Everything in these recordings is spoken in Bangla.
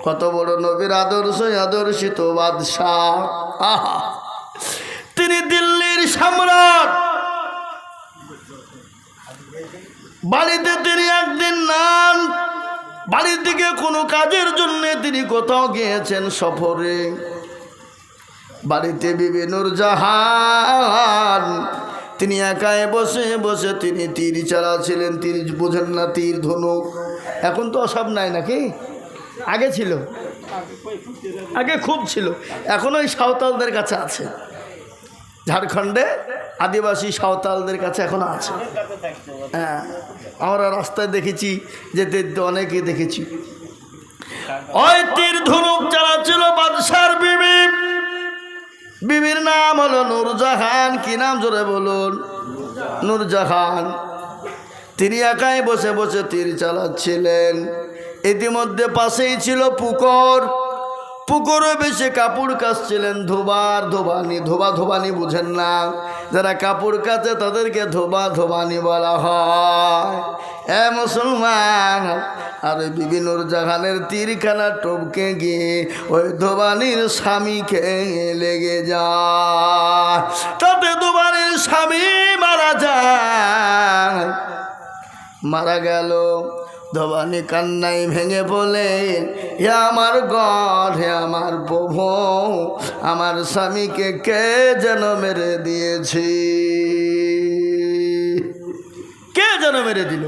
কত বড় নবীর আদর্শ, আদর্শিত বাদশাহ। আহা, তিনি দিল্লির সম্রাট। বাড়িতে তিনি একদিন নান, বাড়ি থেকে কোনো কাজের জন্য তিনি কোথাও গিয়েছেন সফরে। বাড়িতে বিবি নূরজাহান, তিনি একাই বসে বসে তিনি তীর চালাচ্ছিলেন। তীর বোঝেন না, তীর ধনুক এখন তো সব নাই নাকি? আগে ছিল, আগে খুব ছিল, এখন ওই সাঁওতালদের কাছে আছে। ঝাড়খণ্ডে আদিবাসী সাঁওতালদের কাছে এখনো আছে। হ্যাঁ, আমরা রাস্তায় দেখেছি, যেতে অনেকে দেখেছি। ওই তীর ধনুক চালাচ্ছিল বাদশার বিবি। বিবির নাম হলো নূরজাহান। কি নাম জোরে বলুন? নূরজাহান। তিনি একাই বসে বসে তীর চালাচ্ছিলেন। ইতিমধ্যে পাশেই ছিল পুকুর। পুকুরে বেশি কাপড় কাচছিলেন। ধোবানি বুঝেন না? যারা কাপড় কাচে তাদেরকে ধোবানি বলা হয়। এ মুসলমান, আর বিবি নূরজাহানের তীরখানা টপকে গিয়ে ওই ধোবানির স্বামীকে লেগে যায়। তাতে ধোবানির স্বামী মারা যায়। মারা গেল। ধোবানি কান্নাই ভেঙে বলেন, হে আমার গড, হে আমার প্রভু, আমার স্বামীকে কে যেন মেরে দিয়েছি। কে যেন মেরে দিল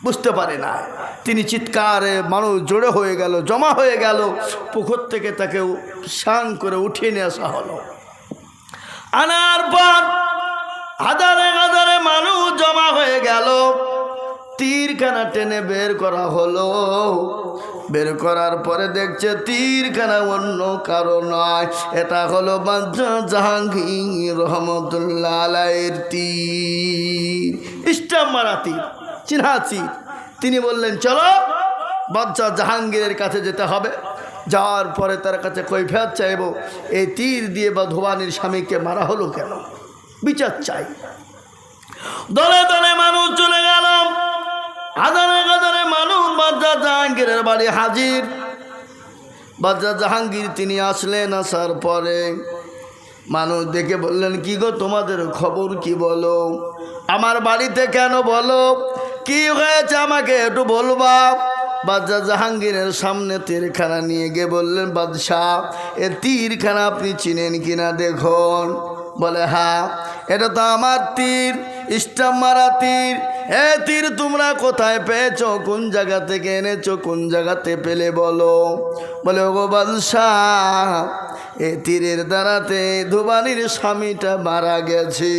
বুঝতে পারে না। তিনি চিৎকারে মানুষ জোড়ে হয়ে গেল, জমা হয়ে গেল। পুকুর থেকে তাকে সাং করে উঠিয়ে নিয়ে আসা হলো। আনার পর হাজারে হাজারে মানুষ জমা হয়ে গেল। তীরখানা টেনে বের করা হলো। বের করার পরে দেখছে তীরখানা অন্য কারো নয়, এটা হলো বাদশাহ জাহাঙ্গীর রহমতুল্লাহ আলাইহির তীর, স্টাম্প মারা তীর, চিনহাচি। তিনি বললেন, চলো বাদশাহ জাহাঙ্গীরের কাছে যেতে হবে। যাওয়ার পরে তার কাছে কৈফিয়ত চাইব, এই তীর দিয়ে বা ধোবানির স্বামীকে মারা হলো কেন, বিচার চাই। দলে দলে মানুষ চলে গেল। হাজারে হাজারে মানুষ বাদশাহ জাহাঙ্গীরের বাড়ি হাজির। বাদশাহ জাহাঙ্গীর তিনি আসলেন। আসার পরে মানুষ দেখে বললেন, কি গো, তোমাদের খবর কি বলো? আমার বাড়িতে কেন বলো? কি হয়েছে আমাকে একটু বলবা। বাদশাহ জাহাঙ্গীরের সামনে তীরখানা নিয়ে গিয়ে বললেন, বাদশাহ, এ তীরখানা আপনি চিনেন কিনা দেখুন। বলে, হ্যাঁ, এটা তো আমার তীর, স্টাম্প মারা তীর। এ তীর তোমরা কোথায় পেয়েছো? কোন জায়গা থেকে এনেছো? কোন জায়গাতে পেলে বলো। বলে, ওগো বাদশাহ, এ তীরের দ্বারাতে ধোবানির স্বামীটা মারা গেছে।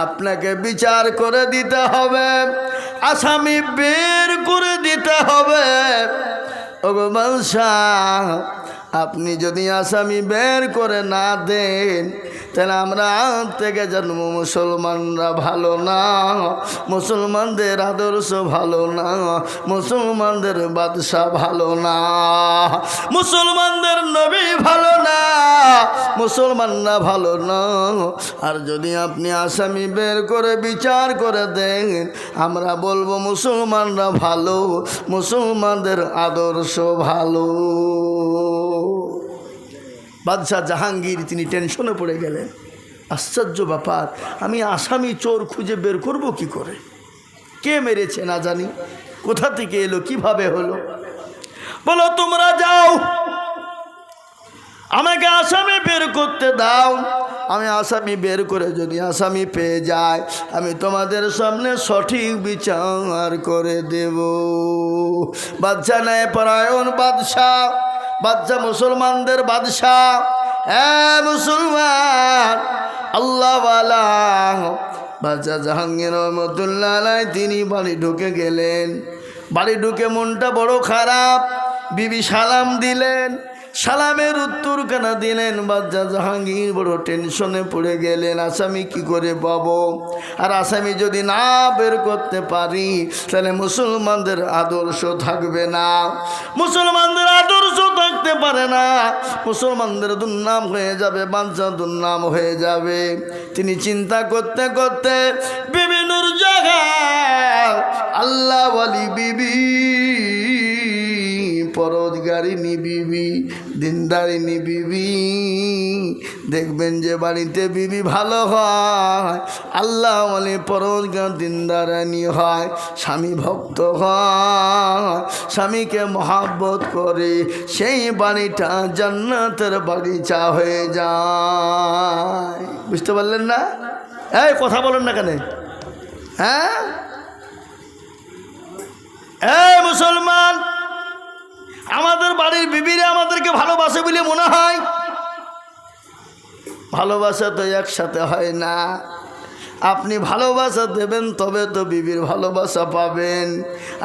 আপনাকে বিচার করে দিতে হবে, আসামি বের করে দিতে হবে। ওগো বাদশাহ, আপনি যদি আসামি বের করে না দেন, তাহলে আমরা আজ থেকে জন্ম মুসলমানরা ভালো না, মুসলমানদের আদর্শ ভালো না, মুসলমানদের বাদশাহ ভালো না, মুসলমানদের নবী ভালো না, মুসলমানরা ভালো না। আর যদি আপনি আসামি বের করে বিচার করে দেন, আমরা বলবো মুসলমানরা ভালো, মুসলমানদের আদর্শ ভালো। বাদশাহ জাহাঙ্গীর তিনি টেনশনে পড়ে গেলেন। আশ্চর্য ব্যাপার, আমি আসামি চোর খুঁজে বের করব কি করে? কে মেরেছে না জানি, কোথা থেকে এলো, কিভাবে হলো। বলো, তোমরা যাও, আমাকে আসামি বের করতে দাও। আমি আসামি বের করে যদি আসামি পেয়ে যাই, আমি তোমাদের সামনে সঠিক বিচার করে দেব। বাদশাহ ন্যায় পরায়ণ বাদশাহ, বাদশাহ মুসলমানদের বাদশাহ। হ্যাঁ মুসলমান, আল্লাহওয়ালা বাদশাহ জাহাঙ্গীর রহমতুল্লাহ আলাইহি তিনি বাড়ি ঢুকে গেলেন। বাড়ি ঢুকে মনটা বড় খারাপ। বিবি সালাম দিলেন, সালামের উত্তর কেনা দিলেন। বাদশাহ জাহাঙ্গীর বড় টেনশনে পড়ে গেলেন, আসামি কি করে পাবো? আর আসামি যদি না বের করতে পারি, তাহলে মুসলমানদের আদর্শ থাকবে না, মুসলমানদের আদর্শ থাকতে পারে না, মুসলমানদের দুর্নাম হয়ে যাবে, বাদশাহ দুর্নাম হয়ে যাবে। তিনি চিন্তা করতে করতে বিবি নূরজাহান, আল্লাহ ওয়ালি বিবি, পরোজগারিনী বিবি, দিনদারিনী বিবি, দেখবেন যে বাড়িতে বিবি ভালো হয়, আল্লাহ বলে পরোজগার দিনদারানি হয়, স্বামী ভক্ত হয়, স্বামীকে মহাব্বত করে, সেই বাড়িটা জান্নাতের বাগিচা হয়ে যায়। বুঝতে পারলেন না? এই কথা বলেন না কেন? হ্যাঁ, এই মুসলমান, আমাদের বাড়ির বিবিরা আমাদেরকে ভালোবাসে বলে মনে হয়। ভালোবাসা তো একসাথে হয় না। আপনি ভালোবাসা দেবেন তবে তো বিবির ভালোবাসা পাবেন।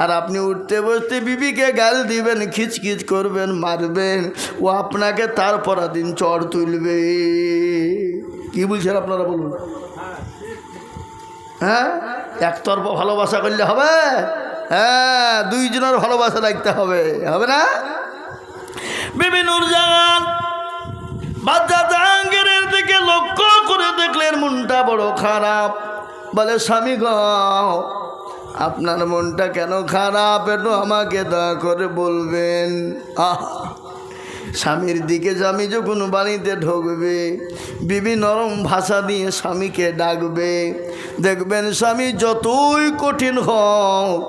আর আপনি উঠতে বসতে বিবিকে গাল দিবেন, খিচখিচ করবেন, মারবেন, ও আপনাকে তারপর দিন চড় তুলবে। কি বলছেন আপনারা বলুন? হ্যাঁ, একতরফা ভালোবাসা করলে হবে? হ্যাঁ, দুইজনের ভালোবাসা রাখতে হবে, হবে না? বিবি নূরজাহান বাদশা জাহাঙ্গীরের দিকে লক্ষ্য করে দেখলেন মনটা বড় খারাপ। বলে, স্বামী গো, আপনার মনটা কেন খারাপ একটু আমাকে দয়া করে বলবেন। স্বামীর দিকে স্বামী যখন বাড়িতে ঢুকবে, বিবি নরম ভাষা দিয়ে স্বামীকে ডাকবে। দেখবেন স্বামী যতই কঠিন হোক,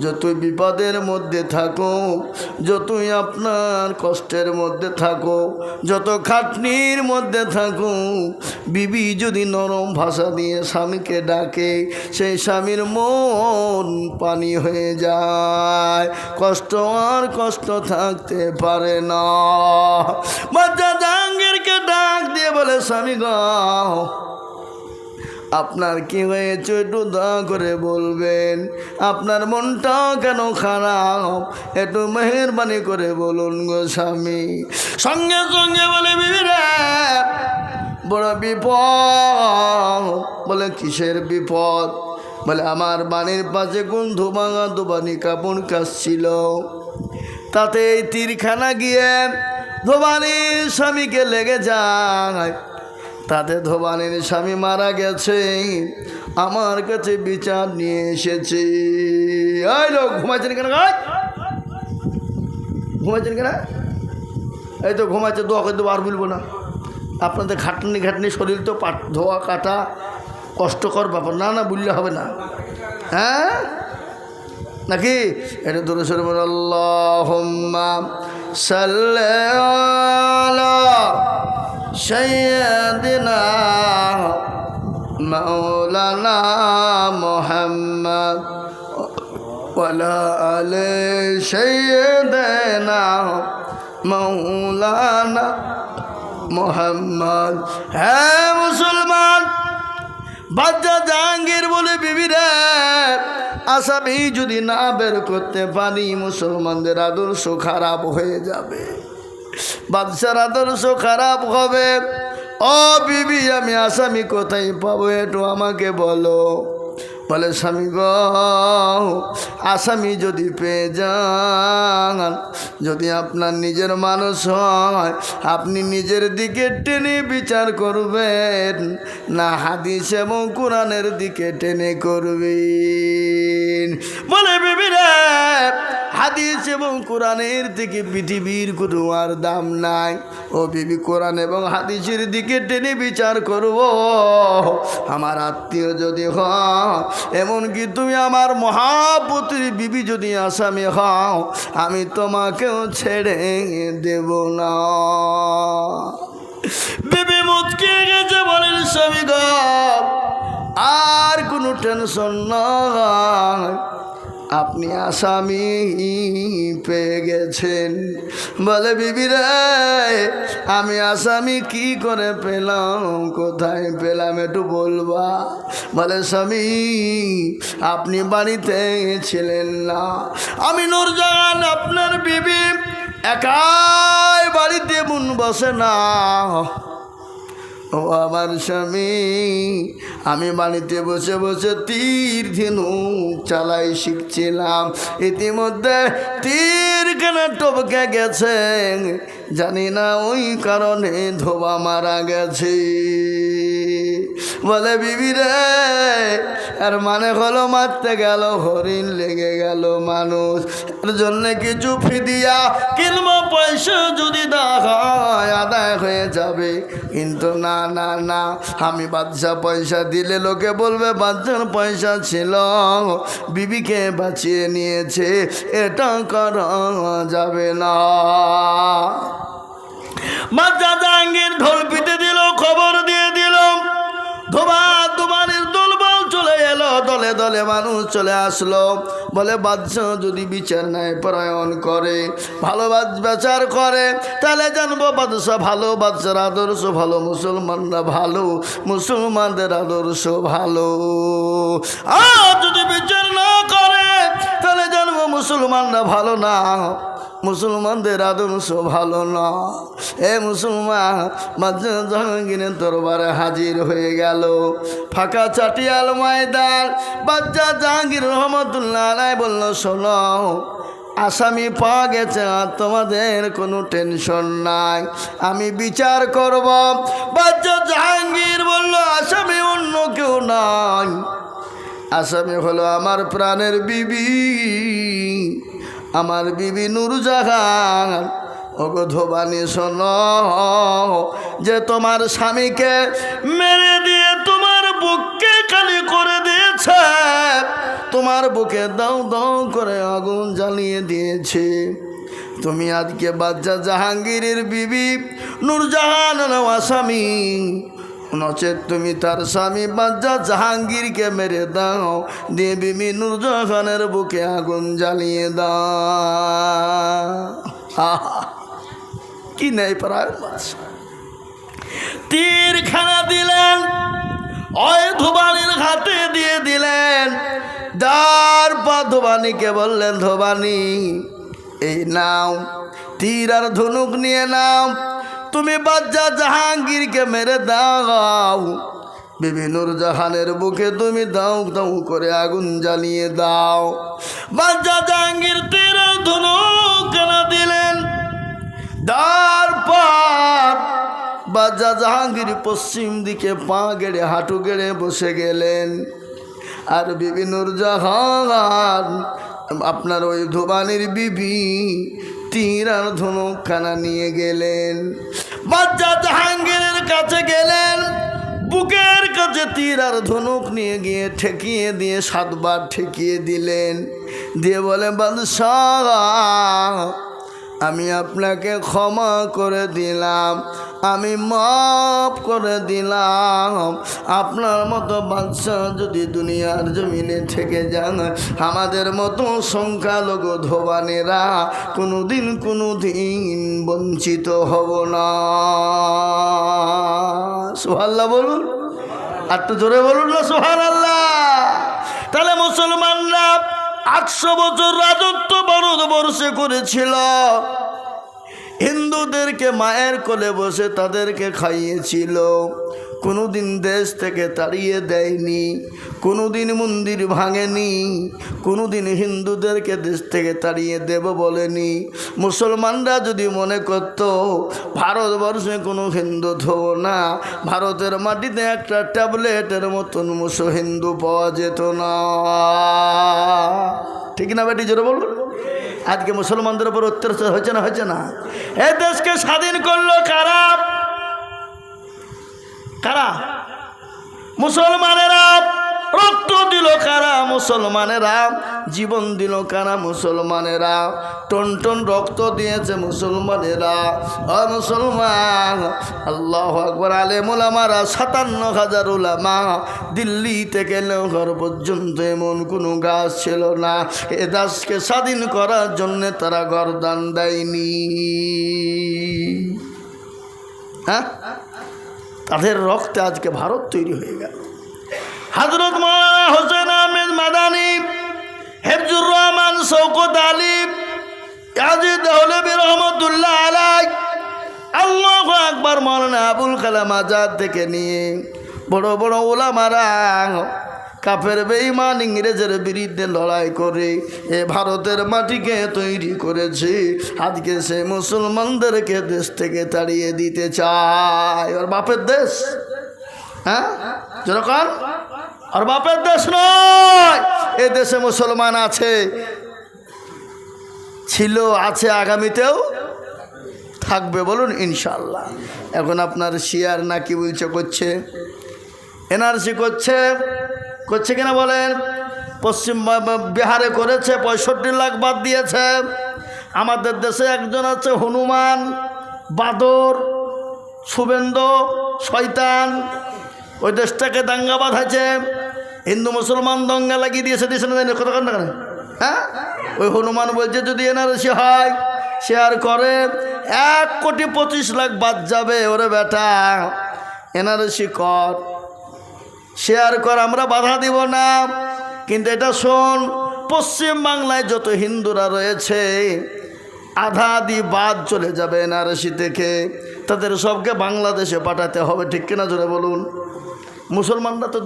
যতই বিপদের মধ্যে থাকো, যতই আপনার কষ্টের মধ্যে থাকো, যত খাটনির মধ্যে থাকো, বিবি যদি নরম ভাষা দিয়ে স্বামীকে ডাকে, সেই স্বামীর মন পানি হয়ে যায়, কষ্ট আর কষ্ট থাকতে পারে না। বাদশা জাহাঙ্গীরকে ডাক দিয়ে বলে, স্বামী গো, আপনার কি হয়েছে একটু দয়া করে বলবেন, আপনার মনটা কেন খারাপ একটু মেহেরবানি করে বলুন গো স্বামী। সঙ্গে সঙ্গে বলে, বিবিরা বড় বিপদ। বলে, কিসের বিপদ? বলে, আমার বাড়ির পাশে কোন ধোবাঙা দোবানি কাপড় কাচছিল, তাতে এই তীরখানা গিয়ে ধোবানির স্বামীকে লেগে যায়, তাতে ধোবানির স্বামী মারা গেছে, আমার কাছে বিচার নিয়ে এসেছে। এই লোক ঘুমাইছেন কেন? ঘুমাইছেন কেন? এই তো ঘুমাইছে, দোয়া করে দেবো, আর বলবো না। আপনাদের খাটনি খাটনি শরীর তো ধোয়া কাটা কষ্টকর ব্যাপার, না না বললে হবে না। হ্যাঁ নাকি? এটা দূরে সরে বলে, আল্লাহুম্মা সাল্লি আলা সাইয়্যিদিনা মাওলানা মুহাম্মদ ওয়া আলা আলি সাইয়্যিদিনা মাওলানা মুহাম্মদ। হ্যাঁ মুসলমান, বাদশা জাহাঙ্গীর বলে, বিবিরা আসামি যদি না বের করতে পারি, মুসলমানদের আদর্শ খারাপ হয়ে যাবে, বাদশার আদর্শ খারাপ হবে। ও বিবি, আমি আসামি কোথায় পাবো একটু আমাকে বলো। বলে, স্বামী গো, আসামি যদি পেয়ে যান, যদি আপনার নিজের মানুষ হয়, আপনি নিজের দিকে টেনে বিচার করবেন, না হাদিস এবং কোরআনের দিকে টেনে করবেন। বলে, বিবিরা হাদিস এবং কোরআনের দিকে পৃথিবীর কোনো আর দাম নাই। ও বিবি, কোরআন এবং হাদিসের দিকে টেনে বিচার করব। আমার আত্মীয় যদি হয়, এমনকি তুমি আমার মহাপুত্রী বিবি যদি আসামি হও, আমি তোমাকেও ছেড়ে দেব না। বিবি মুচকে গেছে, বলেন, স্বামী গো, আর কোনো টেনশন নয়, আপনি আসামি পেয়ে গেছেন। বলে, বিবি রে, আমি আসামি কি করে পেলাম, কোথায় পেলাম একটু বলবা। বলে, স্বামী আপনি বাড়িতে ছিলেন না, আমি নূরজাহান আপনার বিবি একাই বাড়িতে মন বসে না। ও আমার স্বামী, আমি বাড়িতে বসে বসে তীর ধনুক চালাই শিখছিলাম, ইতিমধ্যে তীরখানা টপকে গেছে, জানি না ওই কারণে ধোবা মারা গেছে। বলে বিবি রে, আর মানে হলো মারতে গেল হরিণ, লেগে গেল মানুষ, এর জন্যে কিছু ফিদিয়া কিংবা পয়সা যদি দেয় আদায় হয়ে যাবে। কিন্তু না না না, আমি বাদশা পয়সা দিলে লোকে বলবে বাদশার পয়সা ছিল, বিবিকে বাঁচিয়ে নিয়েছে, এটা করা যাবে না। বাদশা জাহাঙ্গীর ঢোল পিটে দিল, খবর দিয়ে দিল, ধোবানির দলবল চলে এলো, দলে দলে মানুষ চলে আসলো। বলে বাদশাহ যদি বিচার ন্যায় পরায়ণ করে, ভালো বিচার করে, তাহলে জানবো বাদশাহ ভালো, বাদশার আদর্শ ভালো, মুসলমানরা ভালো, মুসলমানদের আদর্শ ভালো। আর যদি বিচার না করে, তাহলে জানবো মুসলমানরা ভালো না, মুসলমানদের আদর্শ ভালো না। এ মুসলমান, বাদশা জাহাঙ্গীরের দরবারে হাজির হয়ে গেল। ফাঁকা চাটিয়াল ময়দান। বাদশা জাহাঙ্গীর রহমতুল্লাহ আলাইহি বলল, শোনো, আসামি পাওয়া গেছে, আর তোমাদের কোনো টেনশন নাই, আমি বিচার করব। বাদশা জাহাঙ্গীর বলল, আসামি অন্য কেউ নাই, আসামি হলো আমার প্রাণের বিবি, আমার বিবি নূরজাহান। ওগো ধোবানি, শোনো, যে তোমার স্বামীকে মেরে দিয়ে তোমার বুককে খালি করে দিয়েছে, তোমার বুকে দাও দাও করে আগুন জ্বালিয়ে দিয়েছে। তুমি আজকে বাদশা জাহাঙ্গীরের বিবি নূরজাহান আসামি, নচেত তুমি তার স্বামী বাদশা জাহাঙ্গীরকে মেরে দাও, দিয়ে বিবি নূরজাহানের বুকে আগুন জ্বালিয়ে দাও। কি নেই প্রায় তীরখানা দিলেন, ওই ধোবানির হাতে দিয়ে দিলেন। তারপর ধোবানিকে বললেন, ধোবানি, এই নাও তীর আর ধনুক নিয়ে নাও, তুমি বাদশা জাহাঙ্গীরকে মেরে দাও, বিবি নূরজাহানের বুকে তুমি দাও দাও করে আগুন জ্বালিয়ে দাও। বাদশা জাহাঙ্গীর তীর আর ধনুক কেনা দিলেন। তারপর বাদশা জাহাঙ্গীর পশ্চিম দিকে পা গেড়ে হাঁটু গেড়ে বসে গেলেন, আর বিবি নূরজাহান আপনার ওই ধোবানির বিবি তীর আর ধনুকখানা নিয়ে গেলেন। বাদশা জাহাঙ্গীরের কাছে গেলেন, বুকের কাছে তীর আর ধনুক নিয়ে গিয়ে ঠেকিয়ে দিয়ে 7 বার ঠেকিয়ে দিলেন, দিয়ে বলে, বাদশাহ, আমি আপনাকে ক্ষমা করে দিলাম, আমি মাফ করে দিলাম। আপনার মতো বাদশা যদি দুনিয়ার জমিনে থেকে যান, আমাদের মতো সংখ্যালঘু ধোবানেরা কোনোদিন বঞ্চিত হব না। সুবহানাল্লাহ বলুন, আর তো জোরে বলুন না সুবহানাল্লাহ। তাহলে মুসলমানরা 800 বছর রাজত্ব ভারতবর্ষে করেছিল, হিন্দুদেরকে মায়ের কোলে বসে তাদেরকে খাইয়েছিল, কোনোদিন দেশ থেকে তাড়িয়ে দেয়নি, কোনোদিন মন্দির ভাঙেনি, কোনোদিন হিন্দুদেরকে দেশ থেকে তাড়িয়ে দেব বলেনি। মুসলমানরা যদি মনে করত ভারতবর্ষে কোনো হিন্দু থব না, ভারতের মাটিতে একটা ট্যাবলেটের মতন হিন্দু পাওয়া যেত না। ঠিক না বেটি, জোরে বলুন। আজকে মুসলমানদের উপর অত্যাচার হয়েছে না? এ দেশকে স্বাধীন করলো কারা? কারা? মুসলমানেরা। রক্ত দিল কারা? মুসলমানেরা। জীবন দিল কারা? মুসলমানেরা। টন টন রক্ত দিয়েছে মুসলমানেরা। মুসলমান, আল্লাহু আকবার। আলেম ওলামারা 57,000 ওলামা। দিল্লি থেকে লাহোর পর্যন্ত এমন কোনো গাছ ছিল না এ দেশকে স্বাধীন করার জন্য তারা গর্দান দেয়নি। হ্যাঁ, তাদের রক্তে আজকে ভারত তৈরি হয়ে গেল। হযরত মাওলানা হোসেন আহমেদ মাদানী, হিফজুর রহমান শওকত আলী, ইয়াজিদ দহলভী রহমাতুল্লাহ আলাইহি, আল্লাহু আকবার, মাওলানা আবুল কালাম আজাদ থেকে নিয়ে বড় বড় ওলামারা কাফের বেঈমান ইংরেজের বিরুদ্ধে লড়াই করে এ ভারতের মাটিকে তৈরি করেছে। আজকে সে মুসলমানদেরকে দেশ থেকে তাড়িয়ে দিতে চায়। ওর বাপের দেশ। হ্যাঁ, যেরকম আর বাপের দেশ নয়, এ দেশে মুসলমান আছে, ছিল, আছে, আগামীতেও থাকবে, বলুন ইনশাআল্লাহ। এখন আপনার শিয়ার না কি বলছে, করছে এনআরসি করছে কিনা বলেন? পশ্চিম বিহারে করেছে, 65 লাখ বাদ দিয়েছে। আমাদের দেশে একজন আছে হনুমান, বাদর, শুভেন্দু, শয়তান, ওই দেশটাকে দাঙ্গা বাঁধাচ্ছে, হিন্দু মুসলমান দঙ্গা লাগিয়ে দিয়েছে, কথা কেন? হ্যাঁ, ওই হনুমান বলছে যদি এনআরসি হয়, শেয়ার করে 1,25,00,000 বাদ যাবে। ওরে বেটা, এনআরসি কর, শেয়ার কর, আমরা বাধা দিব না। কিন্তু এটা শোন, পশ্চিম বাংলায় যত হিন্দুরা রয়েছে আধা আধি বাদ চলে যাবে এনআরসি থেকে, তাদের সবকে বাংলাদেশে পাঠাতে হবে, ঠিক কিনা জোরে বলুন? মুসলমানরা তো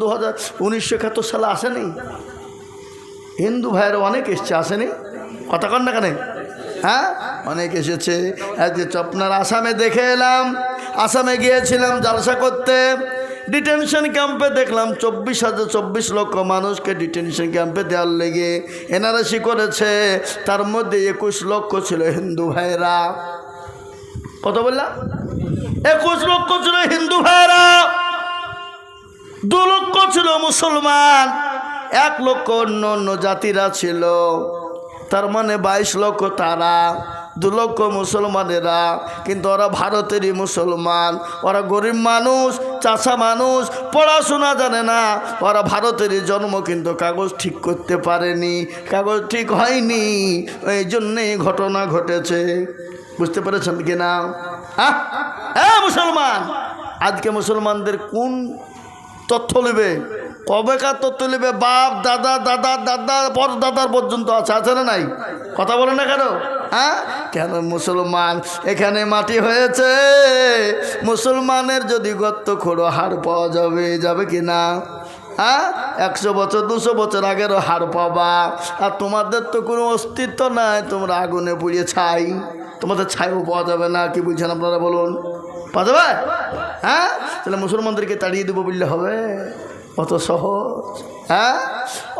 1971 সালে আসেনি, হিন্দু ভাইয়েরা অনেক এসছে, আসেনি? কথা কন না কেন? হ্যাঁ, অনেক এসেছে। আপনার আসামে দেখে এলাম, আসামে গিয়েছিলাম জালসা করতে, ডিটেনশন ক্যাম্পে দেখলাম 24 লক্ষ মানুষকে ডিটেনশন ক্যাম্পে দেওয়ার লেগে এনআরসি করেছে, তার মধ্যে 21 লক্ষ ছিল হিন্দু ভাইয়েরা। কত বললাম? 21 লক্ষ ছিল হিন্দু ভাইয়েরা, 2 লক্ষ ছিল মুসলমান, 1 লক্ষ অন্য অন্য জাতিরা ছিল, তার মানে 22 লক্ষ তারা, 2 লক্ষ মুসলমানেরা। কিন্তু ওরা ভারতেরই মুসলমান, ওরা গরিব মানুষ, চাষা মানুষ, পড়াশোনা জানে না, ওরা ভারতেরই জন্ম, কিন্তু কাগজ ঠিক করতে পারেনি, কাগজ ঠিক হয়নি, এই জন্যেই ঘটনা ঘটেছে। বুঝতে পেরেছেন কি না? হ্যাঁ, মুসলমান আজকে মুসলমানদের কোন তথ্য নেবে, কবেকার তথ্য নেবে? বাপ দাদা দাদা দাদা পর দাদার পর্যন্ত আছে না নাই? কথা বলে না কেন? হ্যাঁ, কেন? মুসলমান এখানে মাটি হয়েছে, মুসলমানের যদি গর্ত খোঁড়ো হাড় পাওয়া যাবে কি না? হ্যাঁ, 100 বছর 200 বছর আগেরও হাড় পাবা। আর তোমাদের তো কোনো অস্তিত্ব নাই, তোমরা আগুনে পুড়িয়ে ছাই, তোমাদের ছাইও পাওয়া যাবে না। কি বুঝছেন আপনারা বলুন? পাওয়া যাবে? হ্যাঁ, তাহলে মুসলমানদেরকে তাড়িয়ে দেবো বললে হবে? অত সহজ? হ্যাঁ,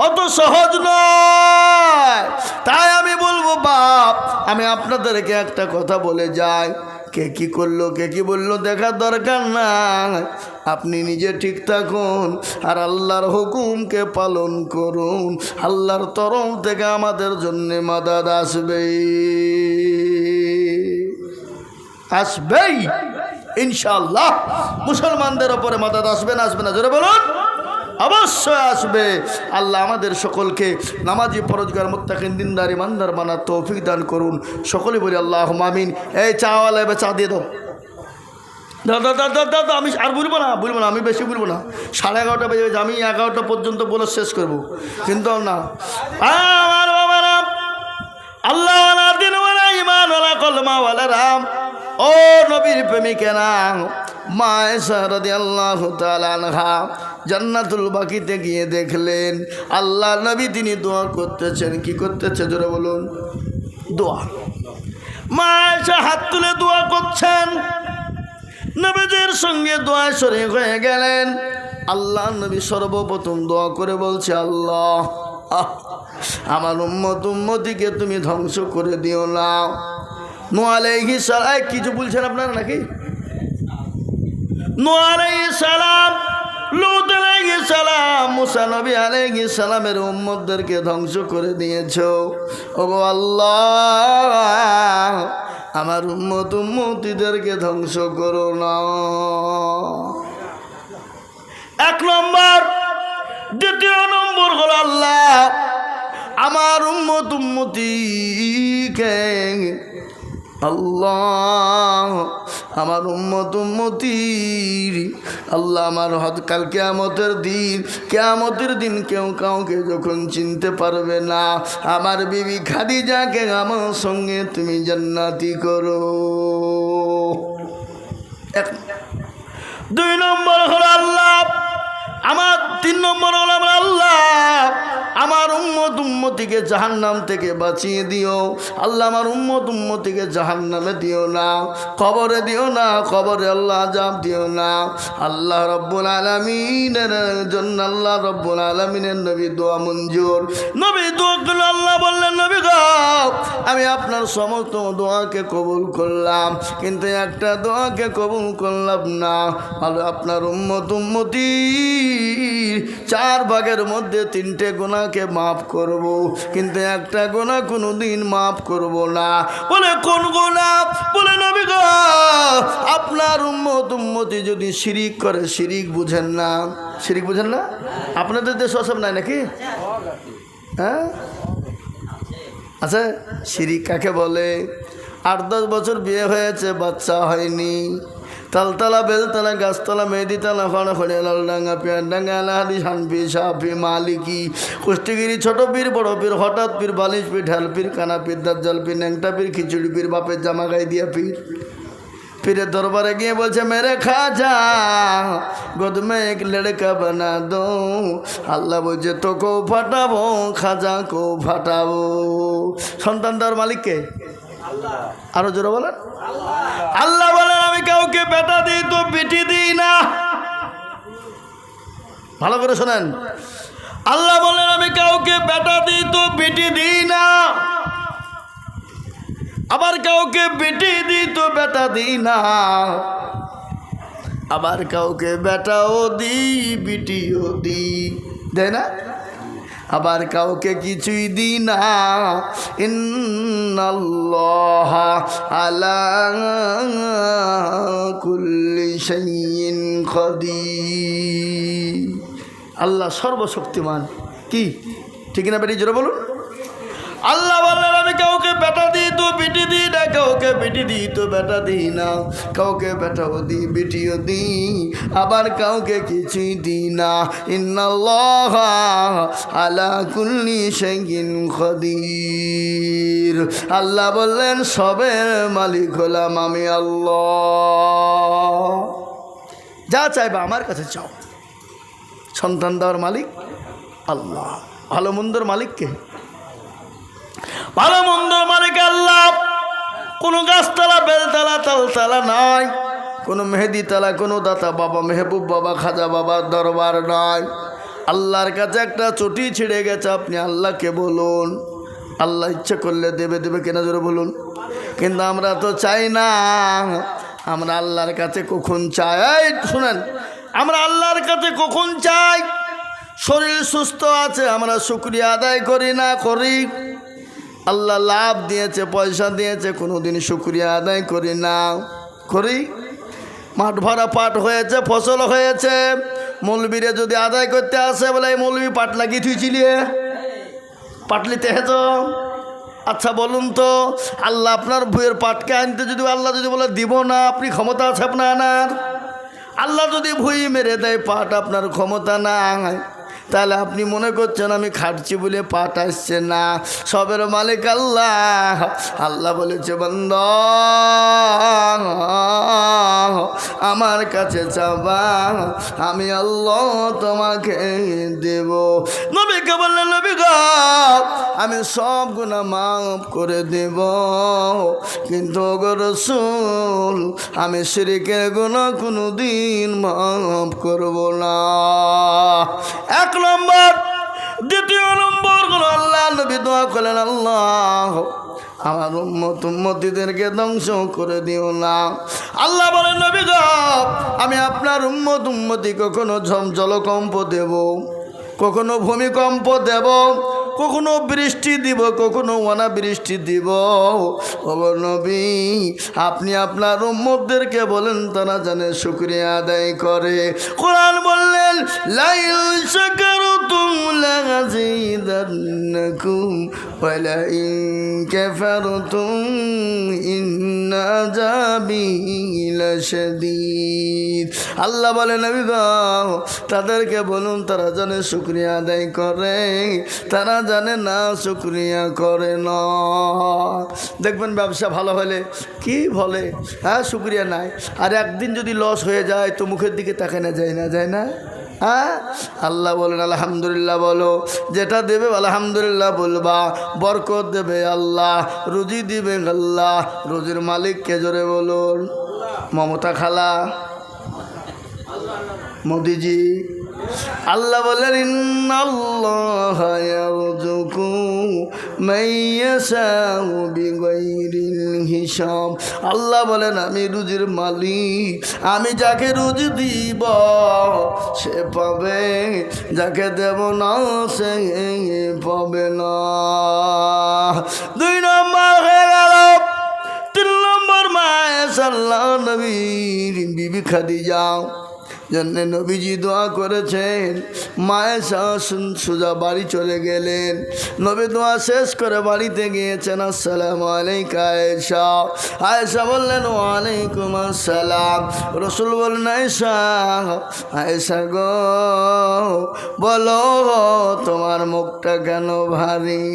অত সহজ নয়। তাই আমি বলবো বাপ, আমি আপনাদেরকে একটা কথা বলে যাই, কে কি করলো কে কি বললো দেখার দরকার নাই, আপনি নিজে ঠিক থাকুন আর আল্লাহর হুকুমকে পালন করুন, আল্লাহর তরফ থেকে আমাদের জন্য মাদাদ আসবেই ইনশাআল্লাহ। মুসলমানদের ওপরে মাদাদ আসবে না? আসবে না? জোরে বলুন। অবশ্যই আসবে। আল্লাহ আমাদের সকলকে নামাজি, পরহেজগার, মুত্তাকিন, দিনদার, ইমানদার বানার তৌফিক দান করুন। সকলে বলি আল্লাহুম্মা আমিন। এই চাওয়ালা, এবার চা দিয়ে দাও। দাদা দাদা দাদা, আমি আর বলবো না, আমি বেশি বলবো না। 11:30 বেজে গেছে, আমি 11টা পর্যন্ত বলে শেষ করব, কিন্তু না। আমার বাবারা, আল্লাহওয়ালা, দিনওয়ালা, ইমানওয়ালা, কলমাওয়ালা রাম, ও নবীর প্রেমিকেরা, মা আয়েশা রাদিয়াল্লাহু তাআলা আনহা জান্নাতুল বাকিতে গিয়ে দেখলেন আল্লাহ নবী তিনি দোয়া করতেছেন। কি করতেছে জোরে বলুন? দোয়া। মা আয়েশা হাত তুলে দোয়া করছেন, নবীজির সঙ্গে দোয়ায় শরীক হয়ে গেলেন। আল্লাহ নবী সর্বপ্রথম দোয়া করে বলছে, আল্লাহ আমার উম্মতিকে তুমি ধ্বংস করে দিও না। নূহ আলাইহিস সালাম, কিছু বলছেন আপনারা নাকি? নূহ আলাইহিস সালাম, লূত আলাইহিস সালাম, মুসা নবী আলাইহিস সালামের উম্মতদেরকে ধ্বংস করে দিয়েছো। ওগো আল্লাহ, আমার উম্মতিদেরকে ধ্বংস করো না। 1 নম্বর। দ্বিতীয় নম্বর হলো আল্লাহ আমার উম্মতিকে, আল্লাহ আমার উম্মতির, আল্লাহ আমার কাল কিয়ামতের দিন কেউ কাউকে যখন চিনতে পারবে না, আমার বিবি খাদিজাকে আমার সঙ্গে তুমি জান্নাতি করো। 2 নম্বর হলো আল্লাহ আমার 3 নম্বর হলো আল্লাহ আমার উম্মতিকে জাহান্নাম থেকে বাঁচিয়ে দিও। আল্লাহ আমার উম্মতিকে জাহান্নামে দিও না, কবরে দিও না, কবরে আল্লাহ আযাব দিও না। আল্লাহ রব্বুল আলামিনের জন্য আল্লাহ রব্বুল আলামিনের নবী দোয়া মঞ্জুর। নবী দোয়া করলেন, আল্লাহ বললেন নবী গো আমি আপনার সমস্ত দোয়াকে কবুল করলাম, কিন্তু একটা দোয়াকে কবুল করলাম না। আপনার উম্মতি 4 ভাগের মধ্যে 3টে গুনাহকে মাফ করব, কিন্তু একটা গুনাহ কোনোদিন মাফ করব না। বলে কোন গুনাহ? বলে নবী গো আপনার উম্মতি যদি শিরিক করে, শিরিক বুঝেন না, শিরিক বুঝেন না? আপনাদের দেশ ওসব নাই নাকি? হ্যাঁ আচ্ছা, শিরিক কাকে বলে? 8-10 বছর বিয়ে হয়েছে, বাচ্চা হয়নি, তালতলা বেলতলা গাছতলা মেহেদিতলা খড়ে লালডাঙ্গা পেয়ারডাঙ্গা আলাহাদি হানপি সাফি মালিকি কুষ্টিগিরি ছোট পীর বড় পীর হঠাৎ পীর বালিশ পীর ঢাল পীর কানা পীর দাজ্জাল পীর ন্যাংটা পীর খিচুড়ি পীর বাপের জামা গায়ে দিয়া পীর। পীরের দরবারে গিয়ে বলছে মেরে খাজা গোদ মে এক লড়কা বানা দো। আল্লাহ বলছে তোকেও ফাটাবো, খাজাকেও ফাটাবো। সন্তান দেওয়ার মালিককে? আরো জোরে বলেন। আল্লাহ বলেন আমি কাউকে বেটা দিই তো বেটি দিই না। ভালো করে শোনেন, আল্লাহ বলেন আমি কাউকে বেটা দিই তো বেটি দিই না, আবার কাউকে বেটি দিই তো বেটা দিই না, আবার কাউকে বেটাও দিই বিটিও দিই, দেয় না? আবার কাউকে কিছুই দিই না। ইন্নাল্লাহ আলা কুল্লি শাইইন কাদির। আল্লাহ সর্বশক্তিমান। কি ঠিক না বেটি? জোরে বলুন। আল্লাহ বললেন আমি কাউকে বেটা দিই তো বেটি দিই না, কাউকে বেটি দিই তো বেটা দিই না, কাউকে বেটাও দিই বেটিও দিই, আবার কাউকে কিছুই দিই না। ইন্নাল্লাহ আলা কুল্লি শাইইন কাদির। আল্লাহ বললেন সবের মালিক হলাম আমি আল্লাহ। যা চাইবা আমার কাছে চাও। সন্তান দেওয়ার মালিক আল্লাহ, ভালো মন্দর মালিককে? ভালো মন্দর মালিক আল্লাহ। কোনো গাছতলা বেলতলা তালতলা নাই, কোনো মেহেদি তালা, কোনো দাতা বাবা মেহবুব বাবা খাজা বাবার দরবার নয়। আল্লাহর কাছে একটা চটি ছিঁড়ে গেছে, আপনি আল্লাহকে বলুন, আল্লাহ ইচ্ছে করলে দেবে। দেবে কেনা জোরে বলুন। কিন্তু আমরা তো চাই না। আমরা আল্লাহর কাছে কখন চাই? শুনেন, আমরা আল্লাহর কাছে কখন চাই? শরীর সুস্থ আছে, আমরা শুকরিয়া আদায় করি না? করি। আল্লাহ লাভ দিয়েছে, পয়সা দিয়েছে, কোনোদিন শুকরিয়া আদায় করি না? করি। মাঠ ভরা পাট হয়েছে, ফসল হয়েছে, মৌলবীরে যদি আদায় করতে আসে বলে এই মৌলবী পাট লাগিয়ে থুইছিলিয়ে পাটলিতে হেজ। আচ্ছা বলুন তো, আল্লাহ আপনার ভুঁয়ের পাটকে আনতে যদি আল্লাহ যদি বলে দিব না, আপনি ক্ষমতা আছে আপনার আনার? আল্লাহ যদি ভুঁই মেরে দেয় পাট আপনার ক্ষমতা নাই, তাহলে আপনি মনে করছেন আমি খাটছি বলে পাট আসছে না। সবের মালিক আল্লাহ। আল্লাহ বলেছে বান্দা আমার কাছে চাবা, আমি আল্লাহ তোমাকে দেব। নবীকে বললেন নবী গো আমি সব গুনাহ মাফ করে দেব, কিন্তু গো রাসূল আমি শিরকের গুনাহ কোনোদিন মাফ করব না। 1 নম্বর। 2 নম্বর হলো আল্লাহ নবী দোয়া করলেন আল্লাহ আমার উম্মতিদেরকে ধ্বংস করে দিও না। আল্লাহ বলেন নবী গো আমি আপনার উম্মতি কখনো জলকম্প দেব, কখনো ভূমিকম্প দেব, কখনো বৃষ্টি দিব, কখনো অনাবৃষ্টি দিব। ও নবী আপনি আপনার উম্মতদেরকে বলেন তারা জানে শুকরিয়া আদায় করে। কোরআন বললেন লাইন শাকারতুম লাযিদান্নাকুম ওয়া লাইন কাফারতুম ইন্না আযাবি লাশাদীদ। আল্লাহ বলেন নবী গো তাদেরকে বলুন তারা জানে শুকরিয়া আদায় করে, তারা জানে না শুকরিয়া করে না। দেখবেন ব্যবসা ভালো হলে কি বলে হ্যাঁ শুকরিয়া নাই, আর একদিন যদি লস হয়ে যায় তো মুখের দিকে তাকানো যায় না, যায় না? হ্যাঁ, আল্লাহ বলেন আলহামদুলিল্লাহ বলো, যেটা দেবে আলহামদুলিল্লাহ বলবা। বরকত দেবে আল্লাহ, রুজি দিবে আল্লাহ। রুজির মালিককে জোরে বলুন। মমতা খালা, মোদিজি। আল্লাহ বলেন ইন্নাল্লাহা ইয়ারযুকু মাইয়াশাউ বিগাইরিল হিসাব। আল্লাহ বলেন আমি রুজির মালিক, আমি যাকে রুজি দিব সে পাবে, যাকে দেব না সে পাবে না। 2 নম্বর হয়ে গেল। 3 নম্বর মায়েশা আল্লাহ নবীর বিবি খাদিজা জন্যে নবীজি দোয়া করেছেন। মায়েশা সোজা বাড়ি চলে গেলেন। নবী দোয়া শেষ করে বাড়িতে গিয়েছেন। আসসালামু আলাইকা আয়েশা। আয়েশা বললেন ওয়ালাইকুম আসসালাম। রসুল বললেন আয়েশা, আয়েশা গো বলো তোমার মুখটা কেন ভারী?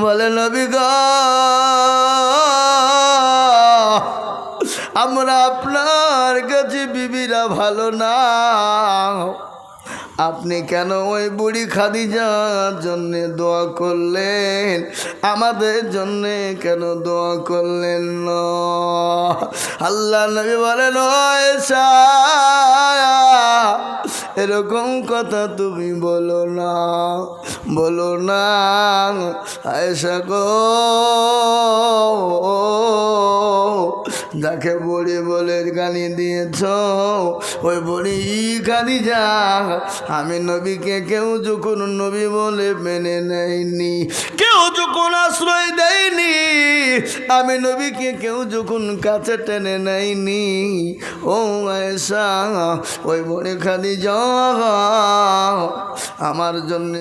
বলে নবী গো আমরা আপনার কাছে বিবিরা ভালো না, আপনি কেন ওই বুড়ি খাদিজার জন্যে দোয়া করলেন, আমাদের জন্যে কেন দোয়া করলেন না? আল্লাহ নবী বলেন আয়েশা এরকম কথা তুমি বলো না, বলো না। আয়েশা গো যাকে বুড়ি বলে গালি দিয়েছ ওই বুড়ি খাদিজা। আমি নবীকে কেউ যখন নবী বলে মেনে নেয়নি, কেউ যখন আশ্রয় দেয়নি, আমি নবীকে কেউ যখন কাছে টেনে নেয়নি, ও আয়েশা ওই বুড়ি খাদিজা আমার জন্য